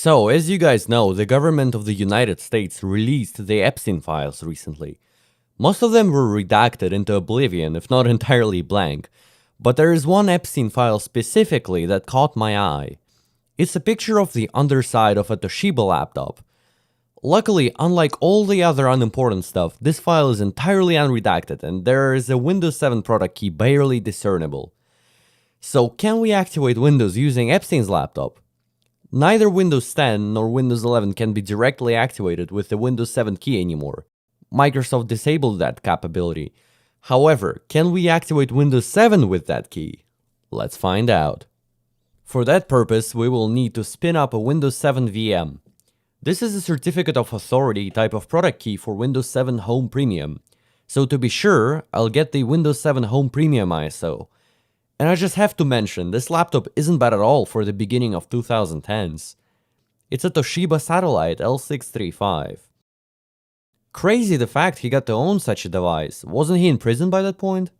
So, as you guys know, the government of the United States released the Epstein files recently. Most of them were redacted into oblivion, if not entirely blank, but there is one Epstein file specifically that caught my eye. It's a picture of the underside of a Toshiba laptop. Luckily, unlike all the other unimportant stuff, this file is entirely unredacted and there is a Windows 7 product key barely discernible. So, can we activate Windows using Epstein's laptop? Neither Windows 10 nor Windows 11 can be directly activated with the Windows 7 key anymore. Microsoft disabled that capability. However, can we activate Windows 7 with that key? Let's find out. For that purpose, we will need to spin up a Windows 7 VM. This is a Certificate of Authority type of product key for Windows 7 Home Premium. So to be sure, I'll get the Windows 7 Home Premium ISO. And I just have to mention, this laptop isn't bad at all for the beginning of 2010s. It's a Toshiba Satellite L635. Crazy the fact he got to own such a device. Wasn't he in prison by that point?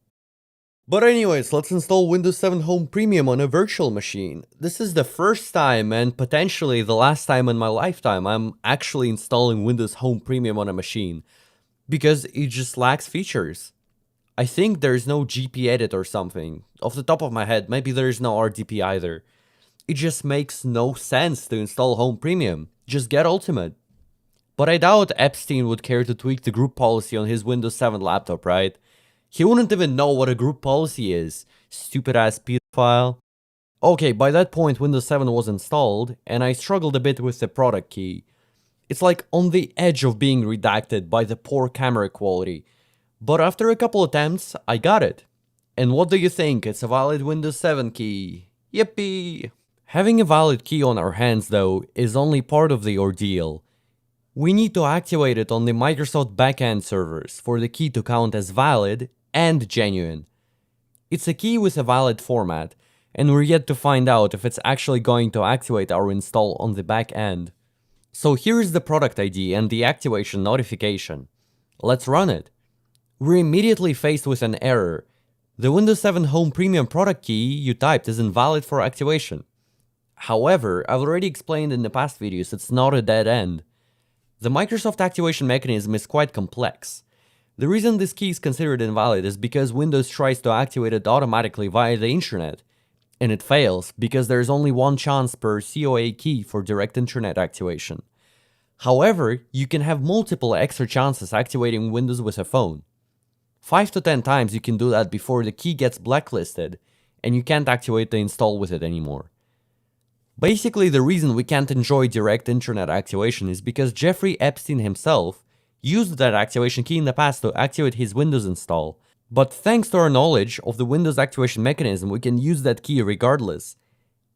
But anyways, let's install Windows 7 Home Premium on a virtual machine. This is the first time and potentially the last time in my lifetime I'm actually installing Windows Home Premium on a machine. Because it just lacks features. I think there's no GP edit or something. Off the top of my head, maybe there's no RDP either. It just makes no sense to install Home Premium. Just get Ultimate. But I doubt Epstein would care to tweak the group policy on his Windows 7 laptop, right? He wouldn't even know what a group policy is. Stupid ass pedophile. Okay, by that point Windows 7 was installed, and I struggled a bit with the product key. It's like on the edge of being redacted by the poor camera quality. But after a couple attempts, I got it. And what do you think? It's a valid Windows 7 key. Yippee! Having a valid key on our hands, though, is only part of the ordeal. We need to activate it on the Microsoft backend servers for the key to count as valid and genuine. It's a key with a valid format, and we're yet to find out if it's actually going to activate our install on the back end. So here's the product ID and the activation notification. Let's run it. We're immediately faced with an error. The Windows 7 Home Premium product key you typed is invalid for activation. However, I've already explained in the past videos it's not a dead end. The Microsoft activation mechanism is quite complex. The reason this key is considered invalid is because Windows tries to activate it automatically via the internet, and it fails because there's only one chance per COA key for direct internet activation. However, you can have multiple extra chances activating Windows with a phone. 5 to 10 times you can do that before the key gets blacklisted, and you can't activate the install with it anymore. Basically, the reason we can't enjoy direct internet activation is because Jeffrey Epstein himself used that activation key in the past to activate his Windows install. But thanks to our knowledge of the Windows activation mechanism, we can use that key regardless.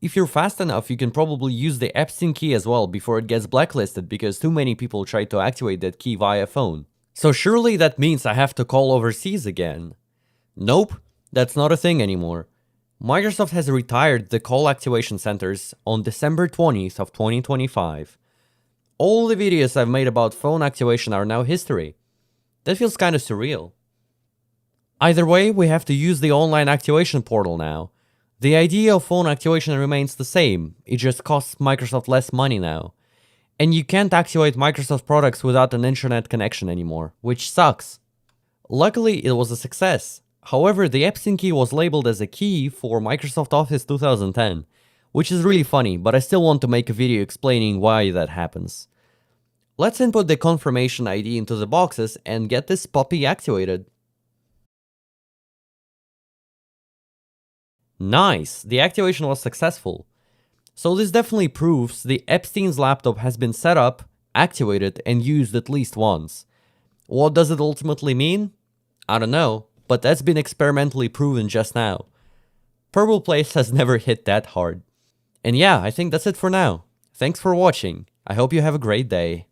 If you're fast enough, you can probably use the Epstein key as well before it gets blacklisted because too many people try to activate that key via phone. So surely that means I have to call overseas again. Nope, that's not a thing anymore. Microsoft has retired the call activation centers on December 20th of 2025. All the videos I've made about phone activation are now history. That feels kinda surreal. Either way, we have to use the online activation portal now. The idea of phone activation remains the same, it just costs Microsoft less money now. And you can't activate Microsoft products without an internet connection anymore, which sucks. Luckily, it was a success. However, the Epstein key was labeled as a key for Microsoft Office 2010, which is really funny, but I still want to make a video explaining why that happens. Let's input the confirmation ID into the boxes and get this puppy activated. Nice, the activation was successful. So this definitely proves the Epstein's laptop has been set up, activated, and used at least once. What does it ultimately mean? I don't know, but that's been experimentally proven just now. Purple Place has never hit that hard. And yeah, I think that's it for now. Thanks for watching. I hope you have a great day.